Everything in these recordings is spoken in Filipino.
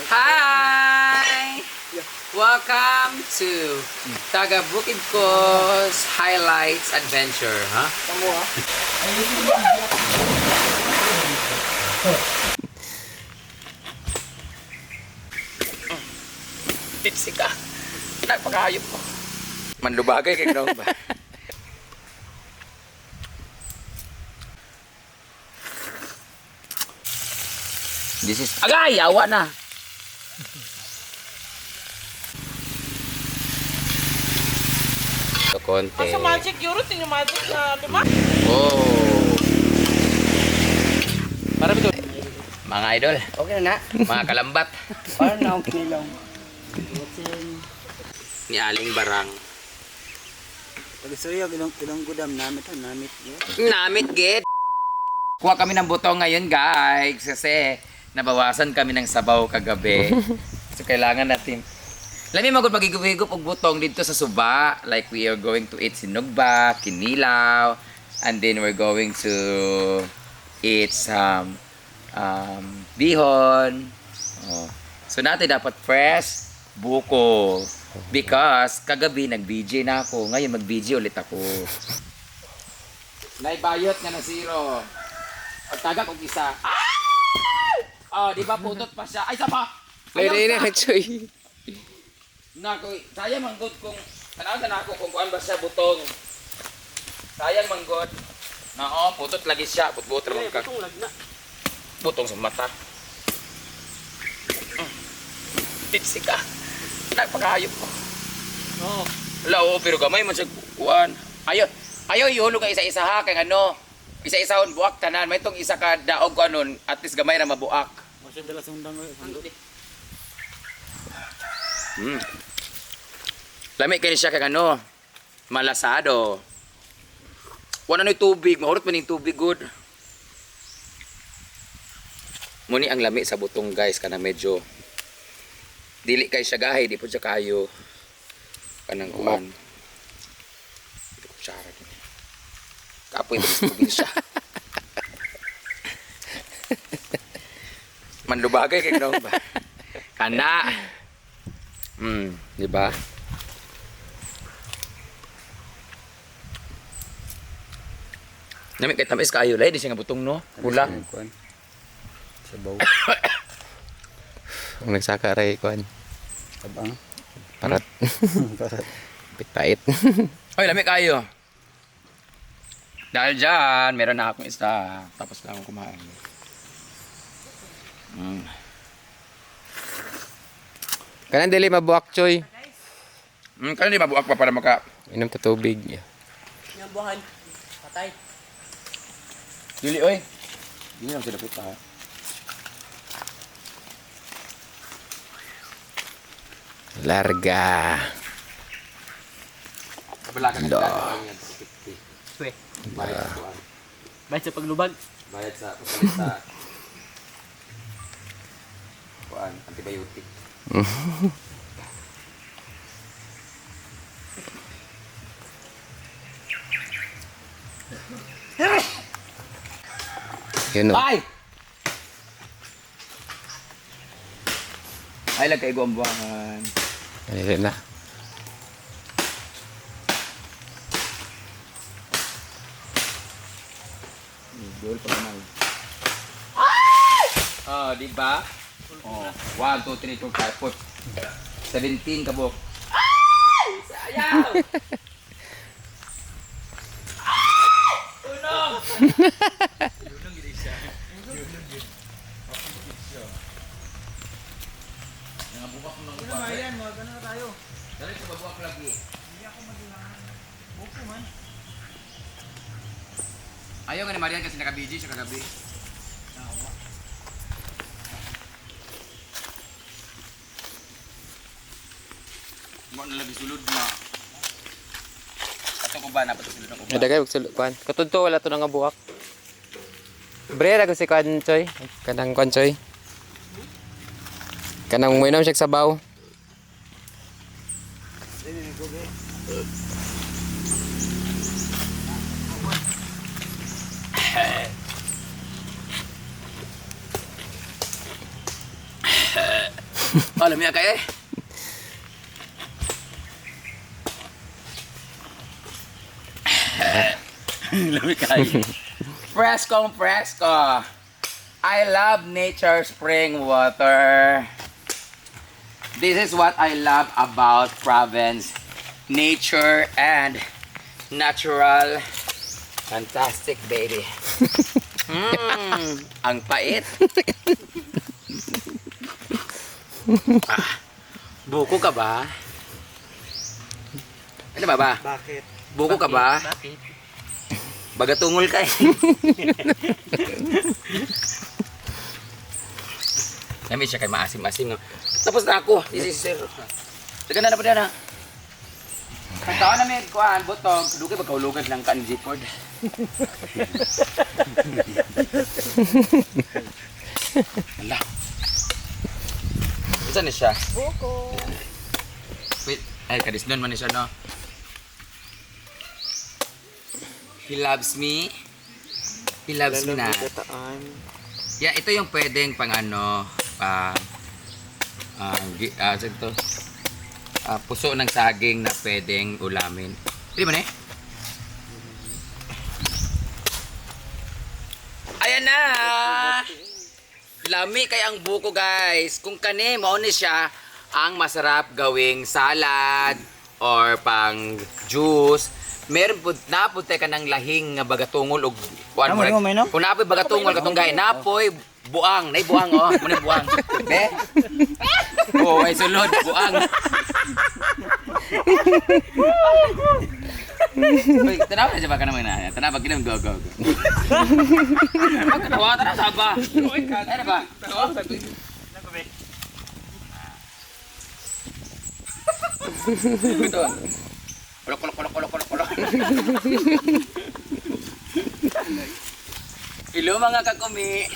Hi! Welcome to Taga Bukidcos Highlights Adventure, ha? Kamu ha? Tipsy ka. Nagpakayop ko. Manlubagay kay Gnong ba? This is... Agay! Awa na! So, konti. Asa magic euro? Tingnan magic na lima? Oh! Para ito. Mga idol, Okay na. mga kalambat, Parang na okay lang. ni Aling Barang. Pag-istorya, ilang gudam namit ha, namit yun. Namit, git! Kuha kami ng butong ngayon, guys, kasi nabawasan kami ng sabaw kagabi. So, kailangan natin... Lami magod magigub-higup og butong dito sa Suba. Like, we are going to eat sinugba, kinilaw, and then we're going to eat some bihon. Oh. So, natin dapat fresh buko. Because, kagabi nag-BJ na ako. Ngayon, mag-BJ ulit ako. Naibayot nga na zero. Pagtaga kong isa. Oh, di ba putot pa siya? Ay, isa pa! Lady na, Choy. Nako, sayang manggod kung tanaw na ako kung kuan ba siya butong. Sayang manggod. Na putot lagi siya, putbut ra ka. Itong lagna. Butong sa mata. Tipsy ka. Nagpakayop ko. Oo. Lao, pero gamay man siya kuan. Ayo ihulog ka isa-isa ha kay ano. Isa-isahon buak tanan. May tong isa ka daog ko anon, at least gamay ra mabuak. Masya dala sundang oy. Lami kini siya kay ano, malasado. Wala na tubig, mahurot man yung tubig good. Muni ang lami sa butong guys, kana medyo dili kay siya gahay, di po siya kayo. Kanang kuan. Dili ko siya din. Kapoy ba tubig siya. Manlubagay kay Gnong ba? Kana. Di ba? Nami kay tamis kayo lay di siya nga butong no. Pula. Sabaw. Kung nagsaka ray, kuhan. Abang. Parat. Pit-pait. Hoy, lami kayo. Dahil dyan, meron na akong isa. Tapos lang akong kumain. Kanan dili mabuak, Choy. Kaya di mabuak pa para maka... Inom ta tubig. Yang buhan. Patay. Dili, oy. Hindi lang sila puta. Larga. Kabala ka Lo. Swe. Bayad sa kuan. Bayad sa paglubag. Bayad sa kapalit sa... kuan, antibiotic. Yun o. Ay! Ay, lagkay ko ang buwangan. Ayun na. Goal pa naman. Oh, di ba? Oh, 1, 2, 3, 4, 5, 17 kabok. Ay! Sayang! Tunog! Tunog gini siya. Yang buka ko ng buka. Ayan, mga na tayo. Dali ko babuak lagi. Hindi ako madilangan. Buko man. Ayaw nga ni Marian kasi naka-BG siya kagabi. Mo na labi sulod na. Ato ko ba na pato sulod ng uba? Ada kayo magsulod, kuhan. Katudto, wala to nga buak. Bre, rago si kuhan, Choy. Kanang kuhan, Choy. Kanang uminom siya sabaw. Alam niya kayo eh. Lami kayo. Fresco. I love nature spring water. This is what I love about province. Nature and natural. Fantastic, baby. Ang pait. Buko ka ba? Ano ba? Bakit? Buko ka ba? Bakit? Bagatungol ka eh. Nami siya kay maasim-asim. No? Tapos na ako. This is sir. Taga na pa na. Pagkaon namin, kuhaan, butog. Dugay magkaulugan lang ka ni G-Ford. Ala. Saan na siya? Buko. Wait. Ay, kadisnon man na siya, no? He loves me. He loves me na. Yeah, ito yung pwedeng pang ano, ito, puso ng saging na pwedeng ulamin. Pwede ba na eh? Ayan na! Lami kay ang buko guys. Kung kani, mauni siya ang masarap gawing salad or pang juice. Meron po, napunta ka ng lahing nga bagatungol o kuan mo. Kung napoy bagatungol katong gay, napoy buang, nay buang oh, muna buang. Be? Oh, ay sulod buang. Uy, tanaw na siya ba ka naman na? Tanaw ba ginam go. Magkatawa tanaw sa ba? Ano ba? Ito. Kulok. Hello mga kakumi.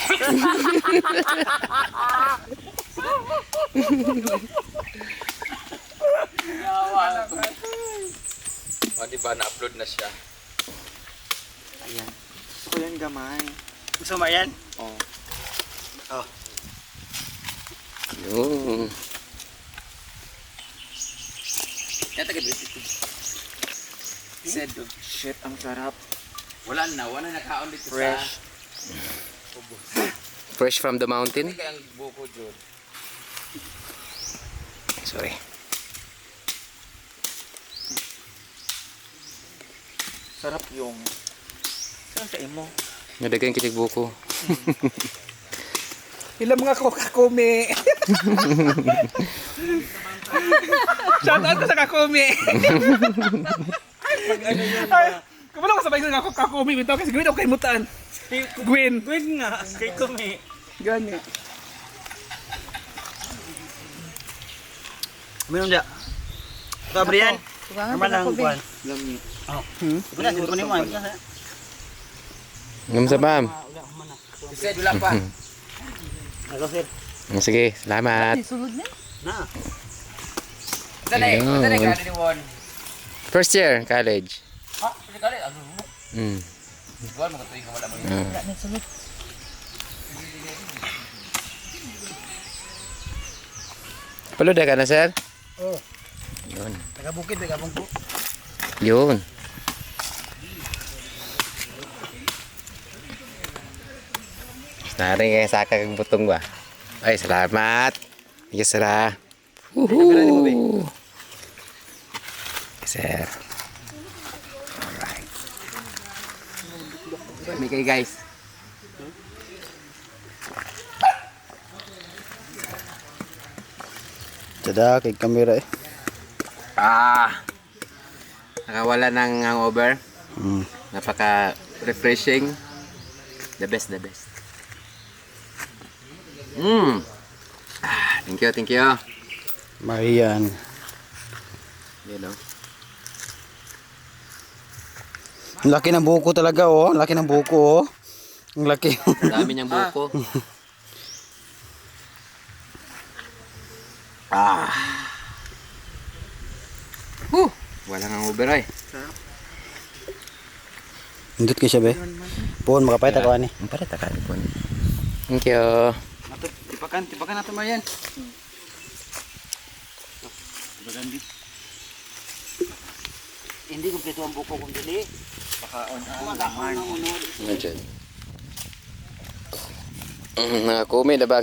O diba na-upload na siya. Ayan. Gusto ko yan gamay. Gusto mo yan? Oo. Yun. Yan taga-British. Sedo. Shit, ang sarap. Wala na nakaon dito Fresh. Fresh from the sa... mountain. Hindi kayang buko, Jod. Sorry. Sarap yung... Saan sa imo? Nadagan kitig buko. Ilang mga kakumi. Shout out ko sa kakumi. Kumano ko sabay sa kakumi bitaw kasi Gwen ako kay mutaan. Gwen nga kay kumi. Gani. Meron dia. Ito, Brian. Naman ang kuwan. Lami. Wala, dito ni mo. Ngam sa ma'am. Sed, wala pa. Ako, sir. Sige, salamat. Sulod na. Na. Sanay Ayun. ka ni Won. First year, college. Ha? Kali, ano? Wala mo katuig wala mo. Wala na sulod. Paluda ka na, sir? Oo. Yun. Taga-bukid, taga-bungko. Yun. Nari kayo sa kang butong ba? Ay, salamat. Yes, sir. Woohoo! Sir. Alright. Kami kayo guys. Tada, kay kamera eh. Nakawala ng hangover. Hmm. Napaka-refreshing. The best. Thank you. Marian. Yan o. Ang laki ng buko talaga, oh. Ang laki ng buko, oh. Ang laki. Dami niyang buko. Walang hangover ay. Hindot ka siya, be. Puhon, makapait ako, ani. Ang pala takan po. Thank you. Tipakan natin, Marian. Hindi kompleto ang buko kung dili. Ano dyan? Nakakumi na ba?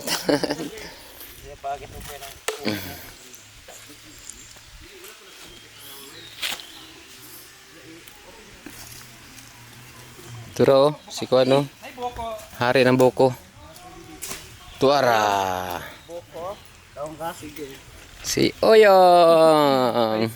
Turo, si Kuano. Ay, buko. Hari ng buko. Tuara. Si Oyong.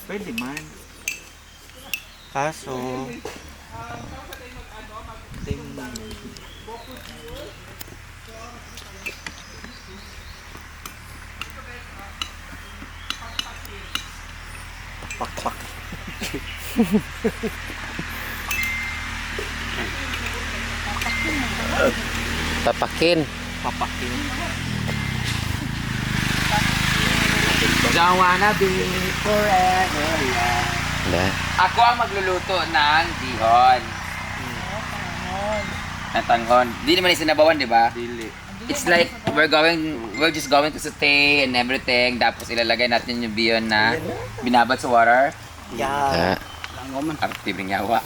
Pwede man. Kaso... Pak. Tapakin. Don't wanna be forever young. Da. Ako ang magluluto ng dihon. Ang tanghon. Di naman isinabawan, di ba? Dili. It's like we're just going to saute and everything. Tapos ilalagay natin yung bihon na binabad sa water. Da. Aktibing yawa.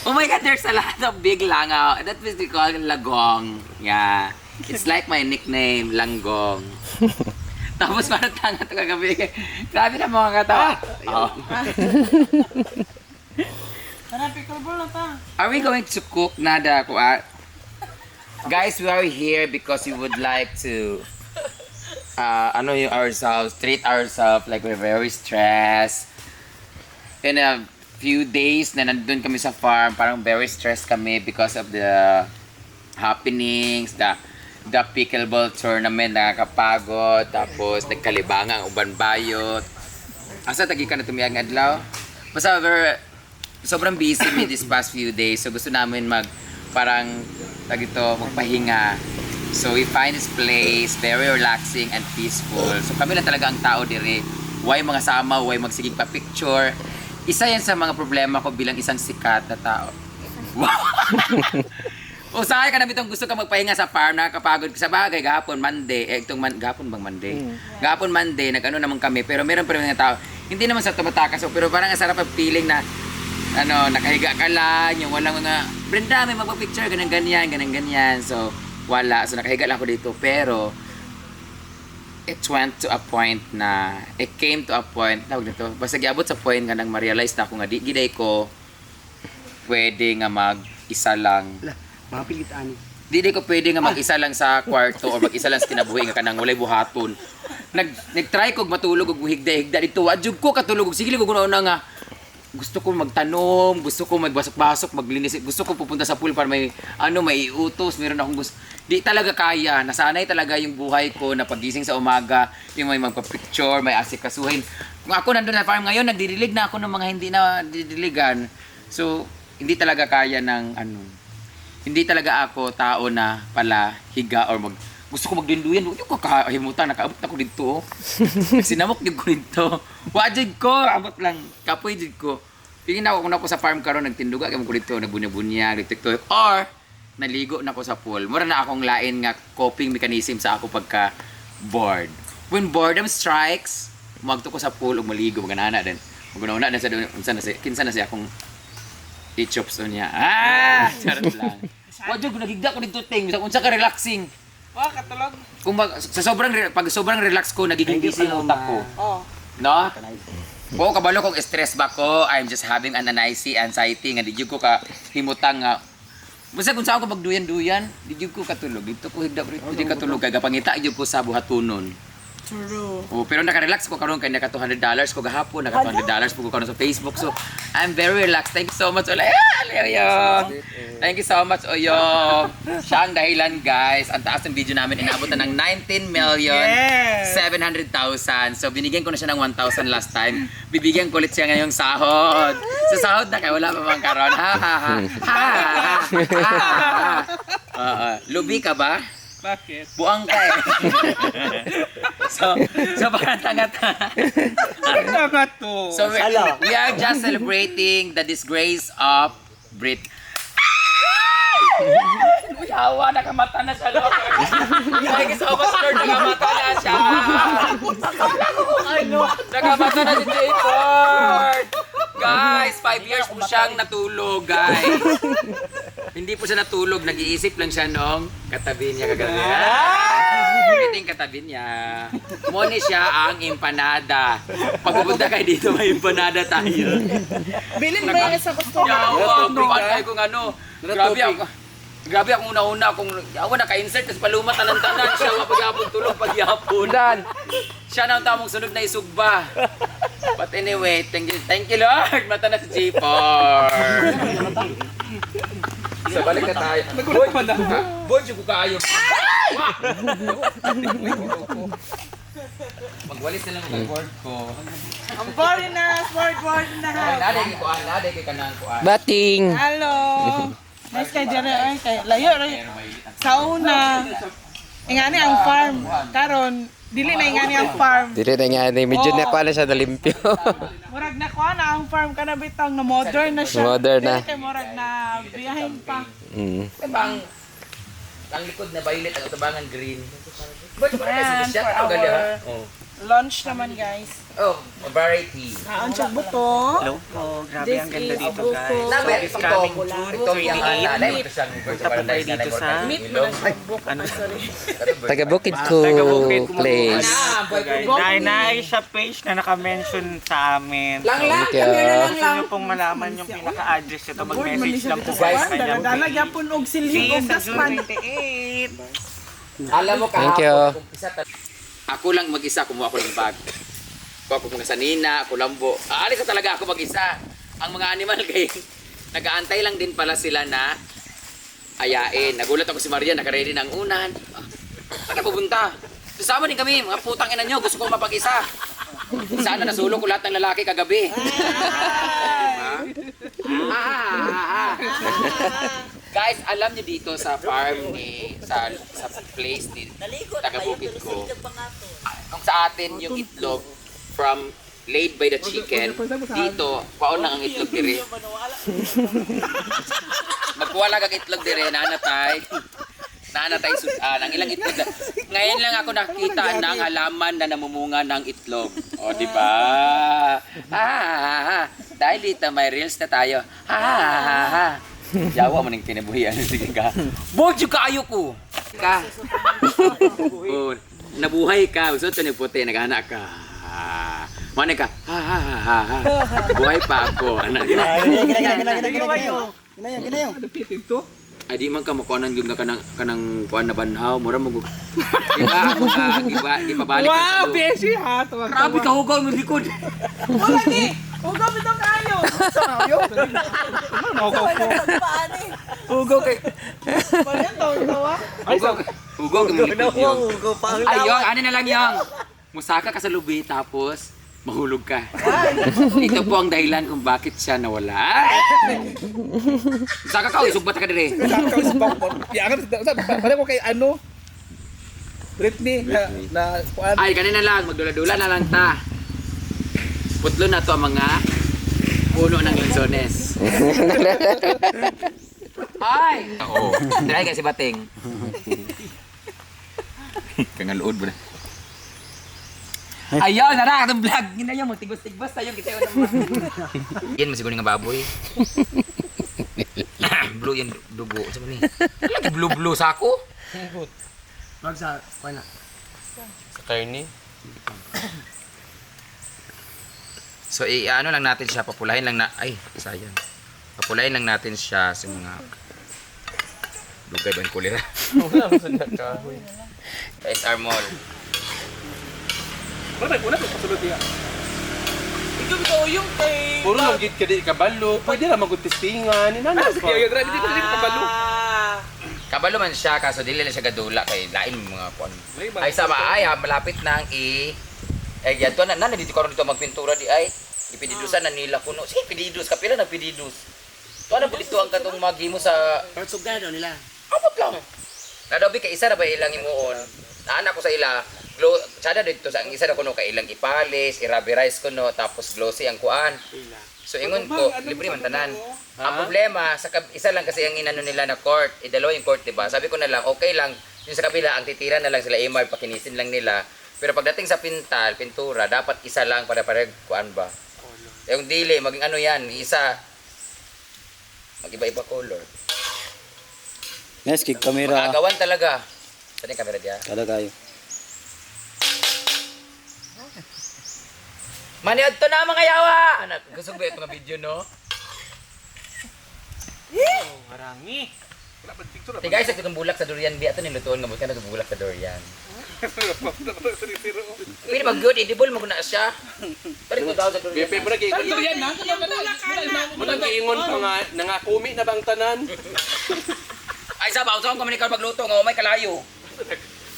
Oh my God, there's a lot of big langaw. That was we call lagong. Yeah. It's like my nickname, Langgong. Tapos parang tanga ito kagabi. Grabe na mga katawa. Oh. Are we going to cook nada kuat? Guys, we are here because we would like to treat ourselves like we're very stressed. In a few days na nandun kami sa farm, parang very stressed kami because of the happenings, the pickleball tournament, nakakapagod, tapos nagkalibangan ang uban bayot. Asa tagi ka na tumiyang adlaw? Basta sobrang busy me this past few days, so gusto namin magpahinga. So we find this place very relaxing and peaceful. So kami lang talaga ang tao diri. Why mga sama, why magsigig pa picture. Isa yan sa mga problema ko bilang isang sikat na tao. Usahay ka na bitong gusto ka magpahinga sa farm, nakakapagod sa bagay, gahapon Monday, gahapon bang Monday? Gahapon Monday, nag-ano naman kami, pero meron pa rin mga tao, hindi naman sa tumatakas, pero parang ang sarap ang feeling na, nakahiga ka lang, yung walang mga, Brenda, may magpa-picture, ganyan, so, wala, so nakahiga lang ako dito, pero, it came to a point, tawag nito, basta giabot sa point nga nang ma-realize na ako nga, di giday ko, pwede nga mag-isa lang, Di ko pwede nga mag-isa lang sa kwarto or mag-isa lang sa kinabuhi nga kanang walay buhaton. Nag-try kog matulog og higda-higda dito. Adjug ko katulog og sige ko una nga gusto ko magtanom, gusto ko magbasok-basok, maglinis, gusto ko pupunta sa pool para may iutos, meron akong gusto. Di talaga kaya, nasanay talaga yung buhay ko na pagising sa umaga, yung may magpa-picture, may asikasuhin. Kung ako nandun na farm ngayon, nagdidilig na ako ng mga hindi na didiligan. So, hindi talaga kaya ng hindi talaga ako tao na pala higa or gusto ko magdinduyan. Yung kakahimutan, nakaabot ako dito. Sinamok din ko dito. Wajig ko, abot lang. Kapoy din ko. Pingin na ako sa farm karon nagtinduga kaya ko dito, nagbunya-bunya, nagtiktok. Or, naligo na ako sa pool. Mura na akong lain nga coping mechanism sa ako pagka bored. When boredom strikes, magto ko sa pool o maligo, maganana din. Maguna-una na sa doon, kinsa na siya akong i-chops niya. Charot lang. Wajog, nagigda ko dito, ting. Unsa ka relaxing. Katulog. Pag sobrang relax ko, nagiging busy ang utak ko. No? Oo, kabalo kong stress ba ko, I'm just having an anxiety nga, di ko ka himutang nga. Basta kung saan ko magduyan-duyan, di ko katulog. Dito ko higda ko dito, di katulog. Kaya pangita ko sa buhatunon. True. Oh, pero naka-relax ko karon kay naka $200 ko gahapon, naka $200 ko karon sa Facebook. So, I'm very relaxed. Thank you so much. Oyong. Thank you so much, Oyong. Siya ang dahilan, guys. Ang taas ng video namin, inabot na ng 19,700,000. So, binigyan ko na siya ng 1,000 last time. Bibigyan ko ulit siya ngayong sahod. Sa sahod na kaya wala pa bang karon. Ha. Lubi ka ba? Bakit? Buang ka eh. so parang tanga-tanga. Ano nga to? So we are just celebrating the disgrace of Brit. Uy, hawa, nakamata na siya. Thank you so much, Lord. Nakamata na siya. Nakamata na si J-Ford. Guys, 5 years po siyang natulog, guys. Hindi po siya natulog, nag-iisip lang siya nung katabi niya kagabi. Ito yung katabi niya. Muni siya ang empanada. Pag pupunta kayo dito, may empanada tayo. Bilin ba yan sa gusto? Yawa, kayo kung ano. Grabe ako una-una kung yawa naka-insert kasi palumat tanan-tanan siya wa pagyapon tulog pagyapon. Siya na ang tamong sunod na isugba. But anyway, thank you Lord. Mata na si J-Por. So balik na tayo. Boy, ko kayo. Magwalis na lang ang board ko. Ang boring na, boring na. Naday kay kanang kuan. Bating! Hello. Nice kay Jere, ay kay layo ray. Sa una. Ingani ang farm. Karon dili na ingani ang farm. Dili na nga, medyo na kuha na siya nalimpyo. Murag na kuha na ang farm kana bitang na modern na siya. Modern na. Dili kay murag na biyahin pa. Bang ang likod na violet ang tubangan green. But And siya for ang gali ha. our Oh. lunch naman guys. Oh, variety. Ang siyang buto. Hello po, grabe This ang ganda is dito buko. guys. Nabe, So, it's coming to ito yung nanay mo siyang Punta po tayo dito sa Meat mo na siya buko. ano, Taga Bukid ko Taga-Bukid ko place. guys. Dahil na siya page na naka-mention sa amin. Lang lang. Thank you. Gusto nyo pong malaman yung pinaka-address ito, mag-message lang po kayo sa kanyang Dala gyapon og See silhig you og sa June daspan. 28. Alam mo Thank you. Ako lang mag-isa, kumuha ko ng bag. Kuha ko mga sanina, kulambo. Aalis na talaga ako mag-isa. Ang mga animal kay nag-aantay lang din pala sila na ayain. Nagulat ako si Maria, nakaready ng unan. Saan ka pupunta? Kasama din kami, mga putang ina nyo, gusto ko mapag-isa. Sana nasulo ko lahat ng lalaki kagabi. Guys, alam niyo dito sa farm ni sa place ni taga-bukid ko. Kung sa atin yung itlog from laid by the chicken, dito paon lang ang itlog dire. Magkuha lang ang itlog dire nanatay. Nanatay sudan ang ilang itlog. Ngayon lang ako nakita ng halaman na namumunga ng itlog. O di ba? Dahil dito may reels na tayo. Jawa mo nang kinabuhian. Sige ka. Bojo kaayo ko. Ka. Oh, nabuhay ka. Usod ka nagputi. Nag-anak ka. Mane ka. Buhay pa ako. Anak. Ay di man ka makuanan gyud nga kanang kuan na banhaw. Mura mo. Diba? Di pabalik Wow, ka. busy ha. Tawag Grabe ka hugaw mo likod. Wala ni. Ugaw bitaw kayo. Hugaw kay. Pagyan tawa. Hugaw ka mo likod. Ayong, ano na lang yung musaka ka sa lubi tapos mahulog ka. Ito po ang dahilan kung bakit siya nawala. Musaka ka, isugbat ka dire. Pala ko kay ano? Britney na kuan. Ay, kanina lang, magdula-dula na lang ta. Putlo na to ang mga puno ng lansones. Ay! Oo. Try kasi bating. Kangaluod mo na. Ayun, nara, itong vlog. Gina yung magtigos-tigos tayo. Kita yun naman. Yan, masiguro nga baboy. Blue yan, dugo. Sa mani. Lagi blue-blue sa ako. Magsa, kuan na. Sa karni? So, ano lang natin siya, papulahin lang na, ay, sayang. Papulahin lang natin siya sa mga dugay ba yung kulira. Wala mo sa nakahoy. SR Mall. Wala ko pasulod niya. Ikaw ito yung kay... Puro lang gid ka di kabalo. Pwede lang magtistingan. Inana Sige, yung dito dito kabalo. Kabalo man siya, kaso dili lang siya gadula kay lain mga kuan. Ay sama ay ha, malapit nang yan to na dito karon dito magpintura di ay ipididusan na nila kuno. Sige, pididus kapila na pididus. To na dito ang katong maghimo sa Parsugado nila. abot lang. Nadabi kay isa na ba ilang imuon? Naanak ko sa ila, sada dito sa ang isa na kuno kay ilang ipalis, i-rubberize ko no, tapos glossy ang kuan. So ingon ko, libre man tanan. Ang problema, isa lang kasi ang inano nila na court, idalo yung court, diba? Sabi ko na lang, okay lang, yung sa kabila, ang titira na lang sila MR, pakinisin lang nila. Pero pagdating sa pintura, dapat isa lang para kuan ba? Yung dili, maging ano yan, isa, mag-iba-iba color. Nice, kick camera. Agawan talaga. Saan yung camera diya? Kada kayo. Maniod to na mga yawa! Anak, gusto ba itong video, no? Marami. Wala pa picture Hey guys, itong bulak sa durian, bi ato nilutuon nga mo ka na bulak sa durian. Pwede mag-good, edible mo na siya. Pwede ko daw sa durian. Pepe bra kay Ito yan na. Muna giingon pa nga nangakumi na bang tanan. Ay, sabaw, saan ko manikal magluto nga, may kalayo.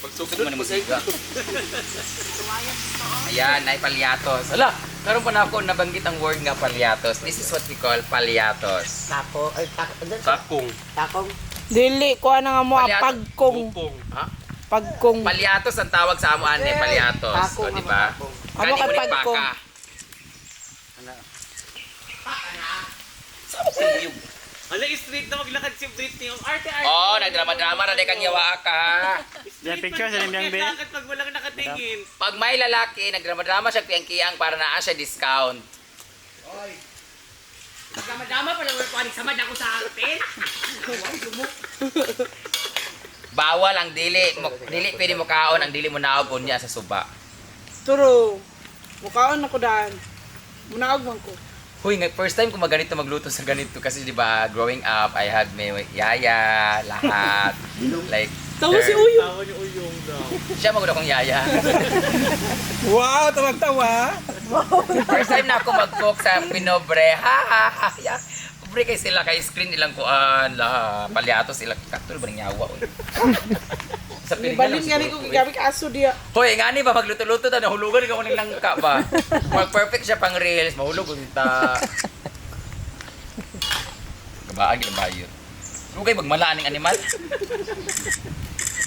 Pagsugod Gusto mo na musika. Ayan, ay palyatos. Ala, karon pa na ako nabanggit ang word nga palyatos. This is what we call palyatos. takong. Dili ko na nga mo Palyato. pagkong. Ha? Pagkong. Palyatos ang tawag sa amo ane, palyatos. O, di ba? Ano kay pagkong? Hala, street na maglakad si Britney. Ang arte-arte. Oh, nagdrama-drama na di kang yawa ka. ha? Yan, picture sa limang bin. Maglakad pag walang nakatingin. Pag may lalaki, nagdrama-drama siya kiyang para naa siya discount. Magdama pala wala panik samad ako sa atin. Bawal ang dili. Dili pwede mo kaon, ang dili mo naog unya sa suba. Turo. Mukaon ako daan. Munaog man ko. Huy, first time ko maganito magluto sa ganito kasi di ba growing up, I had may yaya, lahat. Like, Tawa si Uyo. Tawa ni Uyong daw. siya magod akong yaya. Wow, tawag-tawa. First time na ako mag-cook sa Pinobre. Ha ha ha. Ya. Pobre kay sila kay screen ilang kuan la palyatos sila katul baring yawa. oy. Sa Balin nga ni ko gabi ka aso diya. Hoy, ngani ba magluto-luto ta nahulugan ka ko ning langka ba. Mag-perfect siya pang reels, mahulog unta. Kabaag ang bayot. Lugay magmala ning animal.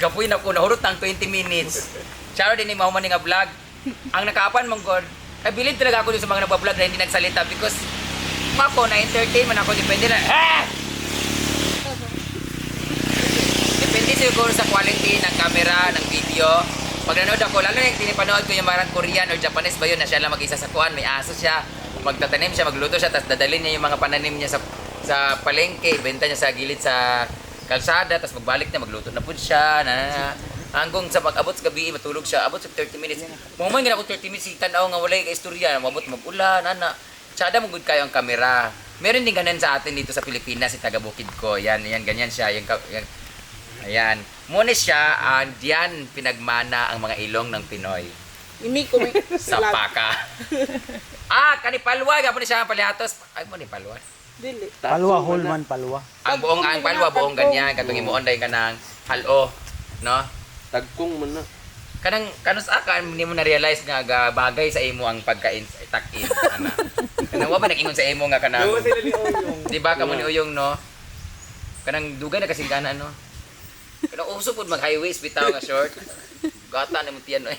Kapoy na ko nahurot ng 20 minutes. Charo din ni mahuman nga vlog. Ang nakaapan mong god. Ay bilid talaga ako dun sa mga nagba-vlog na hindi nagsalita because ako na-entertain man ako depende na. Depende siguro sa quality ng camera, ng video. Pag nanood ako, lalo na yung tinipanood ko yung marang Korean or Japanese ba yun na siya lang mag-isa sa kuan, may aso siya, magtatanim siya, magluto siya, tapos dadalhin niya yung mga pananim niya sa palengke, benta niya sa gilid sa kalsada, tapos magbalik niya, magluto na po siya, hanggang sa pag-abot sa gabi, matulog siya, abot sa 30 minutes. Mumay nga ako 30 minutes, tanaw nga walay ka-istorya, mabot mag-ulan, tsada mo good kayo ang kamera. Meron din ganun sa atin dito sa Pilipinas, si taga Bukid ko, yan, ganyan siya, ayan. Muna siya, diyan pinagmana ang mga ilong ng Pinoy. Imi ko may Sa paka. Kanipalwa, gapon ni siya ang palyatos. Ay mo ni palwa. Dili. Palwa, Holman, palwa. Ang buong ang palwa, buong ganyan. Katong imuon dahil ka ng halo. No? Tagkong man na. Kanus akan, hindi mo na-realize nga bagay sa imo ang pagkain, itak-in. Kanang wa ba nag-ingon sa imo nga kanang. Tawa sila ni Uyong. Di ba kamo ni Uyong, no? Kanang dugay na kasi gana, no? Kanang uso po mag-highways, bitaw nga short. Gata na mo tiyan, eh.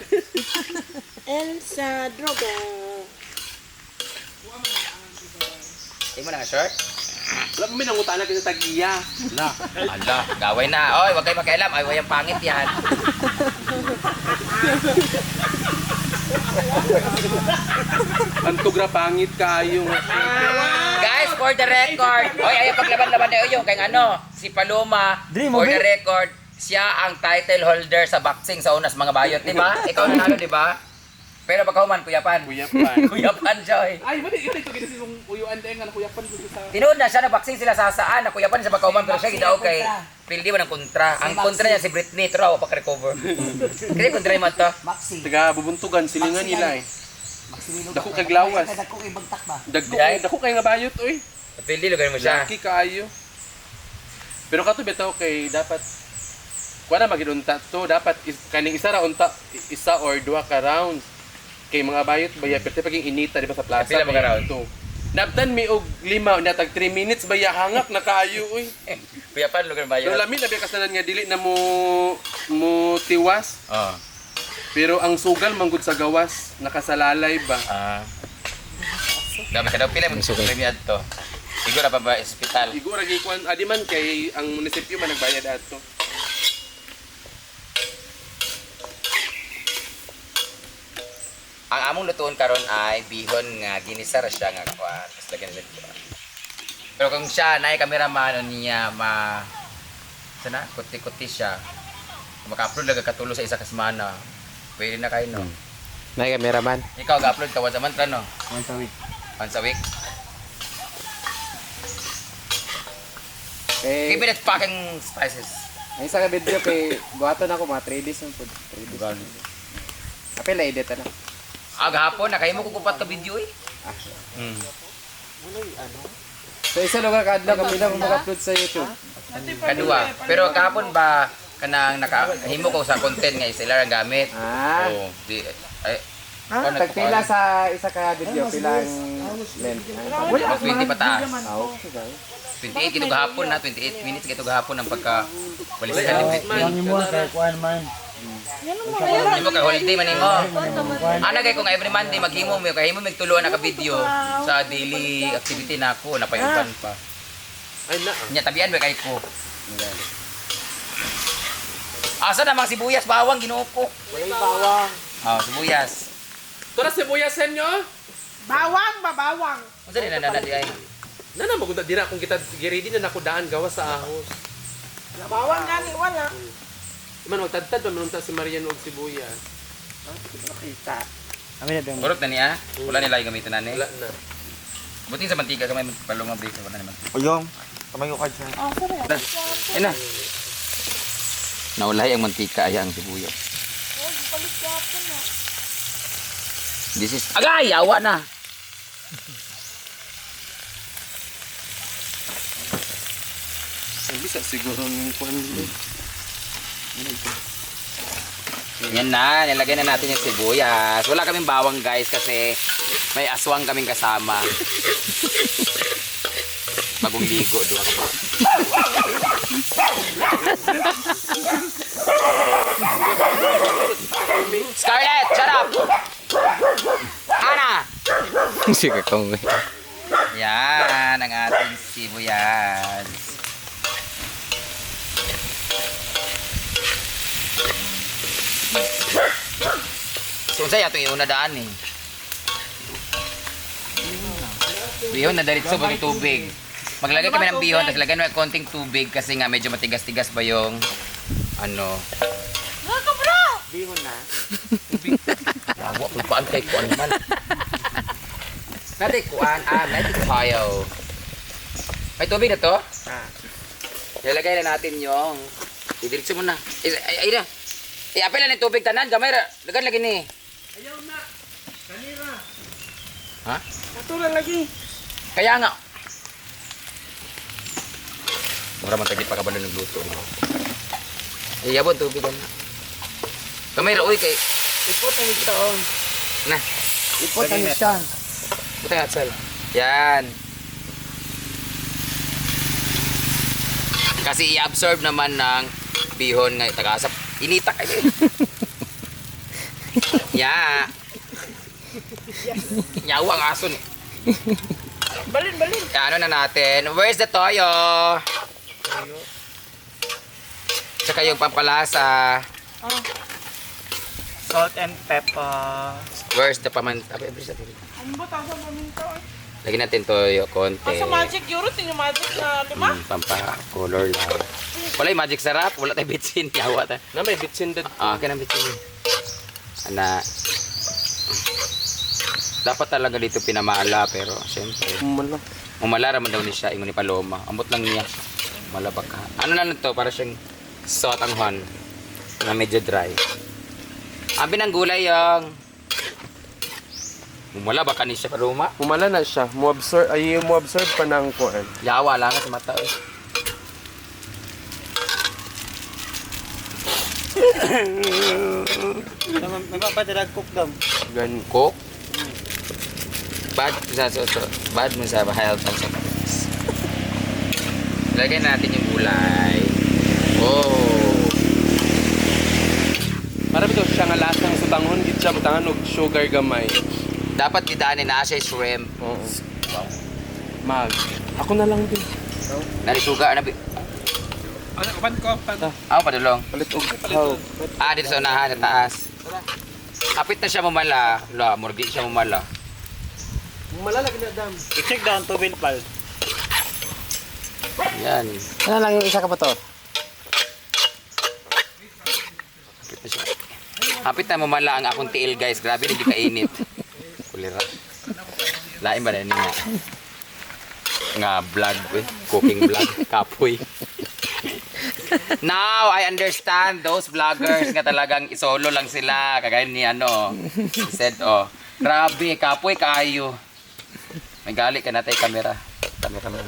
Elsa Droga. Imo na nga short? Wala mo minangutan na kita tagiya. Ala, gaway na. Oy, wag kayo makialam. Ay, wayang pangit yan. Antugra pangit kayo. Guys, for the record. Oy, ayaw paglaban-laban na yung kay ano, si Paloma. For the record, siya ang title holder sa boxing sa unas mga bayot, di ba? Ikaw nanalo, di ba? Pero pagkahuman, kuyapan. Kuyapan siya, oy. Ay, mali ito kasi mong uyuan din nga kuyapan ko sa Tinuod na siya na boxing sila sa saan, nakuyapan siya pagkahuman, pero siya gidaw kay Pildi man ang kontra. Ang kontra niya si Britney, pero ako pa-recover. Kasi kontra naman to. Taga bubuntugan silingan nila eh. Dako kay glawas. Dako kay nga bayot oy. Pildi, lugar mo siya. Laki kayo. Pero kato bitaw kay dapat kuha na magidunta to dapat kaning isa ra unta isa or duha ka rounds kay mga bayot baya pero paging inita di ba sa plaza Pila mga round? to Nabtan mi og 5 natag 3 minutes ba ya hangak na kaayo uy. Kuya pan lugar ba Pero yun? lamin na biya kasanan nga dili na mo tiwas. Oh. Pero ang sugal manggod sa gawas nakasalalay ba. Dami ka daw pila mo premium to. Igo na pa ba ospital? Igo ra gikuan adi man kay ang munisipyo man nagbayad ato. Ang among lutuon karon ay bihon nga ginisa ra siya nga kuan. Tapos lagyan nila dito. Pero kung siya naay cameraman niya sana kuti-kuti siya. Kung maka-upload lang katulo sa isa ka semana. Pwede na kayo no. Na cameraman. Ikaw ga-upload ka once a month ra no? Once a week. Once a week. Eh, Give it fucking spices. may isa ka video kay buhaton ako mga 3 days ng food. 3 days. Apel na edit na. Hapon na kayo mo kukupat ka video eh. So isa lugar kadlaw kami lang mag-upload sa YouTube. Kadua. Pero kahapon ba kanang nakahimo ko sa content nga sila ang gamit. Ah. Oh, di ay Tagpila sa isa ka video, pilang length. Mag 20 pataas. Okay, guys. 28 kito gahapon na, 28 minutes kito gahapon ang pagka balisan ng treatment. Hindi mo ka holiday man mo. Ana kay kung every Monday maghimo mo kahimo magtuloan na ka video sa daily activity nako napayuban pa. Ay na. Nya tabian ba kay ko. Asa na mga sibuyas bawang Ginoo ko. Walang bawang. Sibuyas. Tora sibuyasan nyo. Bawang ba bawang? Unsa din na di ay? Nana magunda dira kung kita giredi na nako daan gawas sa ahos. Bawang gani wala. Man magtadtad pa manunta si Marian og sibuyas. Kita. Urot na niya. Wala nila yung gamitin na ni. Wala na. Buting sa mantika kamay palong break wala naman. Uyong, kamay ko kadyan. Oh, sorry. Ina. Naulay ang mantika ay ang sibuyas. Oh, balik ka na. This is agay awa na. Ay bisa siguro ning kuan. Yan na, nilagay na natin yung sibuyas. Wala kaming bawang guys kasi may aswang kaming kasama. Bagong ligo doon ako. Scarlett, shut up! Ana! Sige kong. Yan ang ating sibuyas. So, unsay ato yung una daan eh. Bihon na diretso ba yung tubig. Maglagay kami ng bihon, tapos lagyan mo ng konting tubig kasi nga medyo matigas-tigas ba yung ano. Bihon na. Lawa, pagpaan kay kuan man. Natin kuan, natin kayo. May tubig na to? Ilagay na natin yung idiretso mo na. Ay na. Apel na ng tubig tanan, gamay ra. Lagan lagi ni. Ayaw na. Kanira. Ha? Natural lagi. Kaya nga. Mura man tagit pa kabalo ng luto. Ay yabon tubig na. Gamay ra uy kay Ipot ang ito. na. Ipot ang ito. Buta nga sal. Yan. Kasi i-absorb naman ng bihon nga tagasap. Inita kayo. Ya. Nyawa ang aso ni. Balin. Ano na natin? Where's the toyo? Tsaka yung pampalasa. Salt and pepper. Where's the pamanta? Ang butang sa paminta. Lagyan natin toyo, konti. Sa magic euro, yung magic na, di ba? Pampa-color lang. Wala yung magic sarap. Wala tayong bitsin. Yawa tayo. Na may bitsin dad. Kaya ng bitsin. Ana. Dapat talaga dito pinamala pero siyempre. Umala raman daw ni siya. Ingon ni Paloma. Ambot lang niya. Malabak ka. Ano na to? Para siyang sotanghon. Na medyo dry. Abi ng gulay yung umala baka ni siya Paloma. Umala na siya. Mo-absorb pa ng kuan. Yawa lang sa mata eh. Nagpapadirag cook daw. Gan Cook. bad mo sa health at sa lagyan natin yung gulay. Oh. Para bito siya nga lasa sa tanghon gid siya butangan og sugar gamay. Dapat gidaanin na siya shrimp. Oo. Mag. Ako na lang din. Nalisuga na. Ano, kapan ko? Ako padulong. Palit og how. Dito sa unahan, sa taas. Kapit na siya mamala. Wala, murdi siya mamala. Malalagay na dam. I-check down to Will Pal. Yan. Ano lang yung isa ka pa to? Kapit na siya. Kapit na mamala ang akong tiil, guys. Grabe, hindi kainit. Kulira. Lain ba na yun nga vlog, cooking vlog, kapoy. Now, I understand those vloggers nga talagang isolo lang sila. Kagaya ni He said, grabe, kapoy kayo. May gali ka na tayo camera. Camera.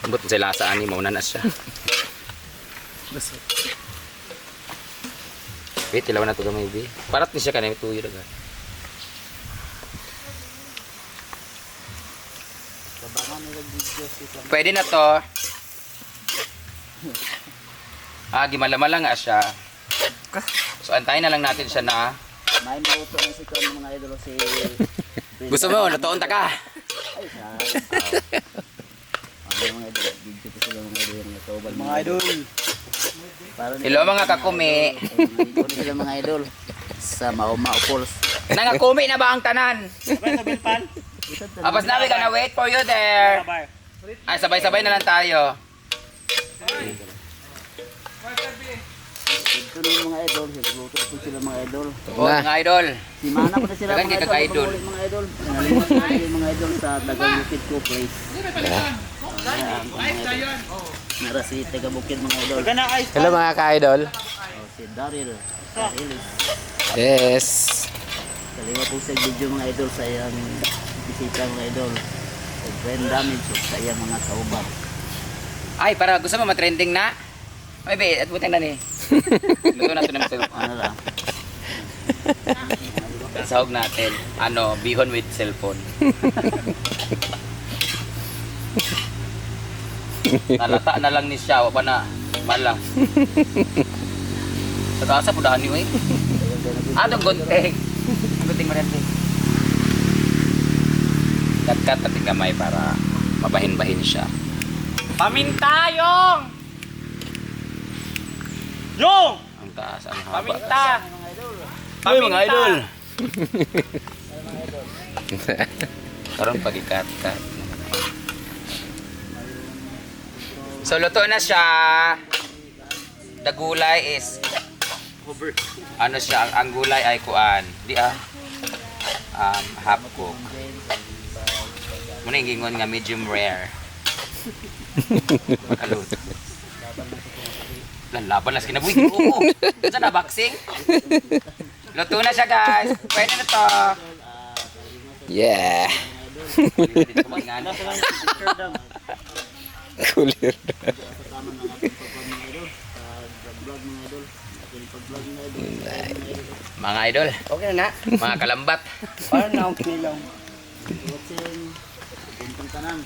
Ambot sa lasa ani, mauna na siya. Wait, ilaw na ito gamay, B. Parat ni siya ka na yung tuyo daga. Pwede na to. Gimala-mala nga siya. So, antayin na lang natin siya na. May maluto na si Kwan mga idol si... Gusto mo, natuon ta ka. mga idol, video ko sila mga idol yung natubal mga idol. Hello mga kakumi. Mga sila mga idol sa Maumau Falls. Nangakumi na ba ang tanan? Sabay sa Will Pal. Apas namin ka na wait for you there. Sabay. Ay, sabay-sabay na lang tayo. Ito na yung mga idol, luto po sila mga idol. Mga idol. Si Mana po na sila Dagan mga kay idol. kaka-idol. Mga idol. Nalimot na yung mga idol sa Dagang Bukid ko place. Nara si Taga Bukid mga idol. Huwag ka na ice Hello mga ka-idol. Si Daryl. Darilis. Yes. Kalima po sa video mga idol sa iyang bisita mga idol. Sa brain damage o sa iyang mga kauban. Ay, para gusto mo matrending na? Ay, be, at butang na ni. Luto natin ng cellphone. Ano lang? Sahog natin. Bihon with cellphone. Nalata na lang ni siya. Wapa na. Mala. Pagkasa po daan niyo eh. Atong gunting. Gunting mo natin. Kat-kat natin gamay para mabahin-bahin siya. Paminta, Yung! Yung! Ang taas, ang haba. Paminta! Ay, mga idol! Karoon pag-ikat-kat. So, luto na siya. The gulay is... siya, ang gulay ay kuan. Half cook. Muna yung gingon nga medium rare. Makaluto. Laban na sa kinabuhi. Oo. Saan na, boxing? Luto na siya, guys. Pwede na to. Yeah. Kulir. Mga idol. Okay na. Mga kalambat. Parang na akong kinilaw. Buntong tanan.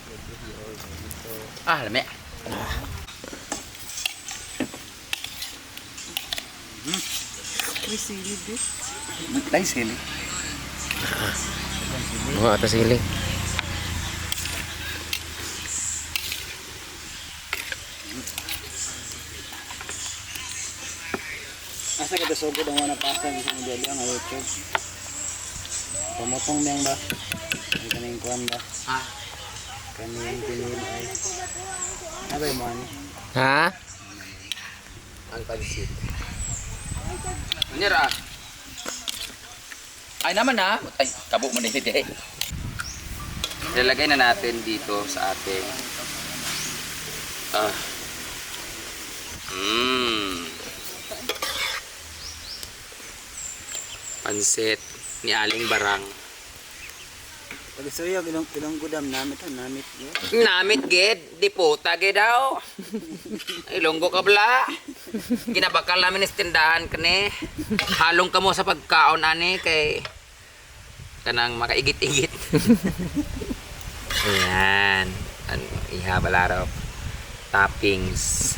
Lami. Tay sili. Mga ata sili. Asa kita sugod ang wana pasang sa dili ang YouTube. Pamotong niyang ba? Ang kaning kuan ba? Kaning pinil ay. Abay mo ani. Ha? Ang pansit. Nira. Ay naman na. Ay, kabo mo na yun eh. Ilalagay na natin dito sa ating pansit ni Aling Barang. Pag isuyog ilong gudam namit namit yo. Namit gid, di puta gid daw. Ilonggo ka bla. Ginabakal namin is tindahan kani. Halong ka mo sa pagkaon ani kay kanang makaigit-igit. Ayan. We have a lot of toppings.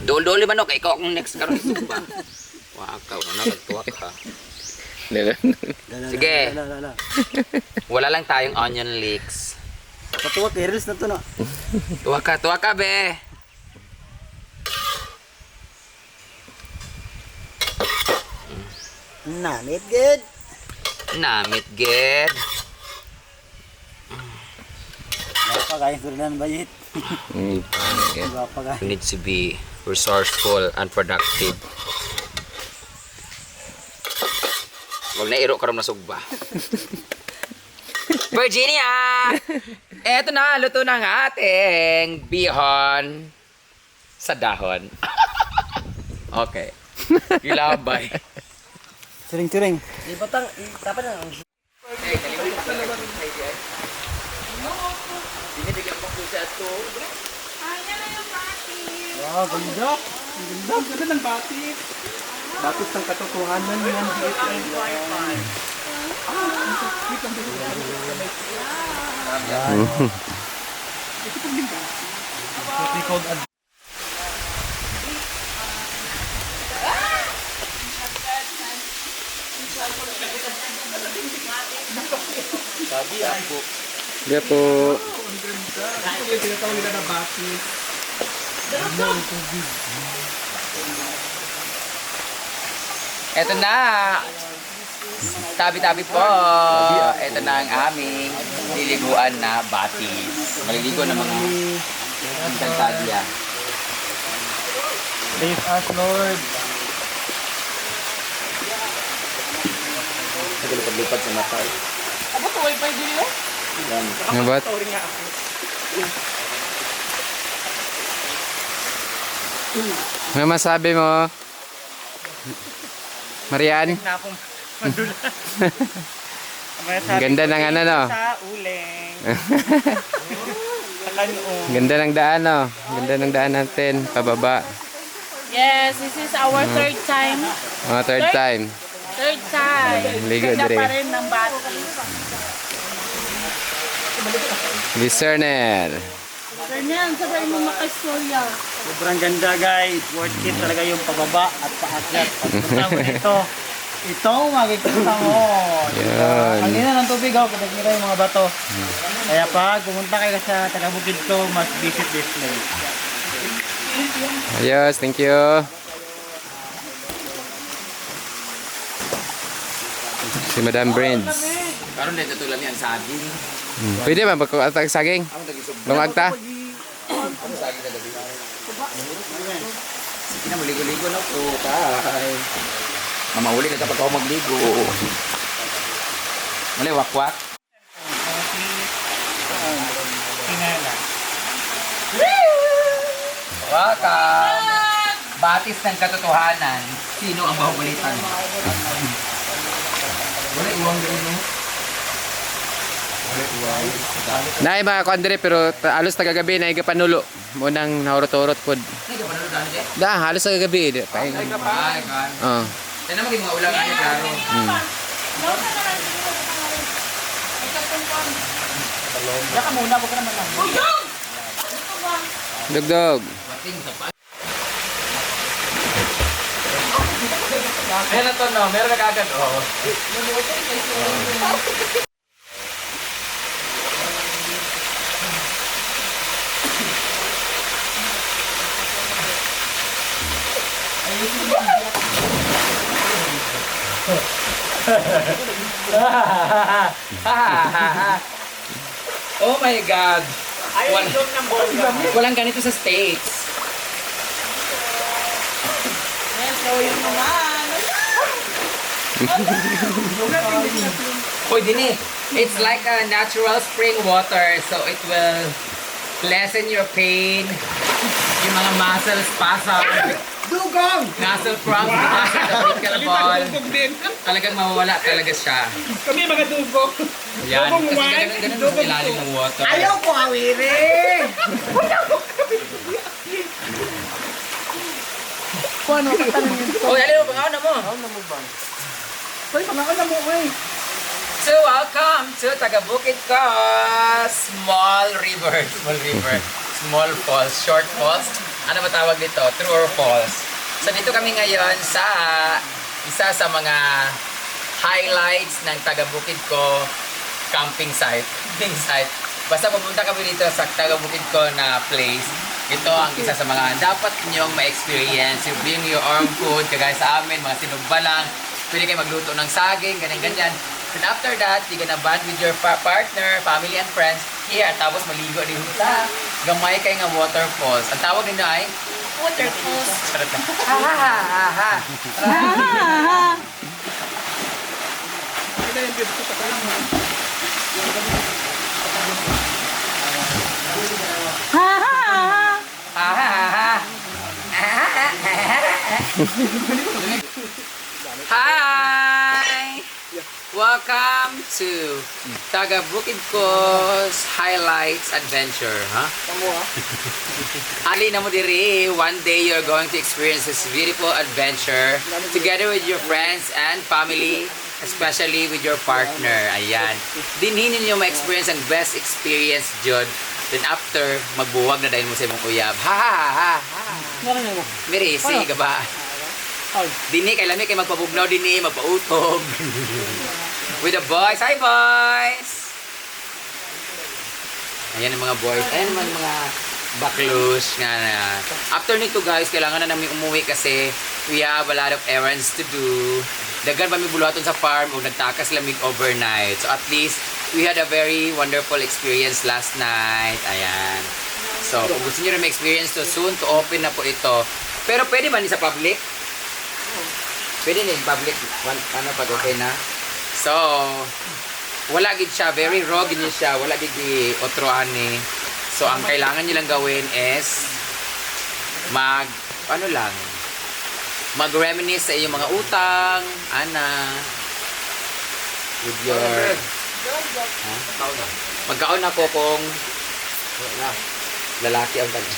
Dol-dol man kay ikaw akong next karon suba. Wa ka na nagtuwa ka. Sige. Wala lang tayong onion leeks. Patuwa kay reels na to no. Tuwa ka be. Namit good. Namit ged. Apa guys, surunan bayit. Apa guys? You need to be resourceful and productive. Huwag na iro karon na sugba. Virginia! Eto na, luto na ang ating bihon sa dahon. Okay. Ilabay. Turing. Di batang dapat na. Binibigyan ko sa ito. Wow, ganda. Ang ganda ng batik. Batik ng katotohanan yan. Dia po. Yung tinatawag nila na batik. Eto na. Tabi-tabi po. Ito na ang aming liliguan na batis. Maliligo ng mga kantadya. Save us, Lord. Naglipad sa mata. Abo to wifi dili eh. Nga ba't? Ano masabi mo? Marian? Na akong madula. Ang ganda ng ano, no? Sa uling. Sa kanong. Ganda ng daan, no? Ganda ng daan natin, pababa. Yes, this is our third time. Mga third time. Third time. Ligo Ganda dire. pa rin ng batis. Listener. Ganyan, sabay mo makastorya. Sobrang ganda guys. Worth it talaga yung pababa at paakyat. Pagpunta mo dito. Ito makikita mo. Yun. Ang ina ng tubig ako, kadagmira yung mga bato. Kaya pag pumunta kayo sa Tagabukid to, must visit this place. Ayos, thank you. Si Madam Brains. Karon dito tulan yan saging. Pwede ba magkakatag saging? Lungag ta? Sige na, maligo-ligo na po. Kay. Mamauli na kapag ako magligo. Mali, wakwak. Pinala. Welcome! Batis ng katotohanan. Sino ang bahugulitan? Wala iwang din mo. Naay mga kondre pero halos tagagabi na panulo. Munang naurot-urot pod. Hindi ka panalo dahil dyan? Da, halos tagagabi. Di, paing. Ay, kan. Oh. Yan na maging mga ulang ano, klaro. Saka muna, huwag ka naman lang. Dugdog. Ayan na to, no? Meron na kagad, oh. Oh my God! Walang ganito sa States. Yes, so yun naman. Hoy, dini. It's like a natural spring water, so it will lessen your pain. Yung mga muscle spasm. Dugong! Muscle cramp, muscle ball. Dugong din. Talagang mawawala talaga siya. Kami mga dugong. Yan. Dugong Kasi one, ganun dugong sa ilalim two. ng water. Ayaw ko hawiri! Kuha no, patanin yun. Oh, dali mo, pangaon na mo. Hoy, pangaon na mo, oy. So, welcome to Tagabukid ko. Small river. Small falls. Short falls. Ano ba tawag dito? True or false? So, dito kami ngayon sa isa sa mga highlights ng Tagabukid ko camping site. Basta pumunta kami dito sa Tagabukid ko na place. Ito ang isa sa mga dapat ninyong ma-experience. You bring your own food, kagaya sa amin, mga sinugba lang. Pwede kayo magluto ng saging, ganyan-ganyan. And after that, you're gonna bond with your partner, family, and friends here. Tapos maligo din sa gamay kayo nga waterfalls. Ang tawag nila ay waterfalls. Hi! Welcome to Tagabukid ko's Highlights Adventure, huh? Ali na mo diri, one day you're going to experience this beautiful adventure together with your friends and family, especially with your partner. Ayan. Dinhin ninyo ma-experience ang best experience jud. Then after, magbuwag na dahil mo sa imong uyab. Ha! Miri, sige ba? Dini, kay lami kay magpabugnaw dini, magpautog. With the boys. Hi, boys! Ayan ang mga boys. Ayan ang mga baklos nga na. After nito guys, kailangan na namin umuwi kasi we have a lot of errands to do. Dagan pa may buluhaton sa farm o nagtakas lamig overnight. So at least, we had a very wonderful experience last night. Ayan. So, kung gusto nyo na may experience to, soon to open na po ito. Pero pwede ba ni sa public? Pwede na in public. Ano pag okay na? So, wala gid siya. Very raw gid niya siya. Wala gid otroan ni. So, ang kailangan nyo lang gawin is mag-reminisce sa iyong mga utang, with your magkaon ako kung lalaki ang kanya.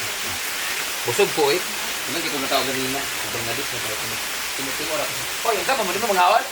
Busog po eh. Hindi ko matawag ganina. Habang nabis na tayo. Tumutumura. Oh, yung tama mo, di mo manghawal?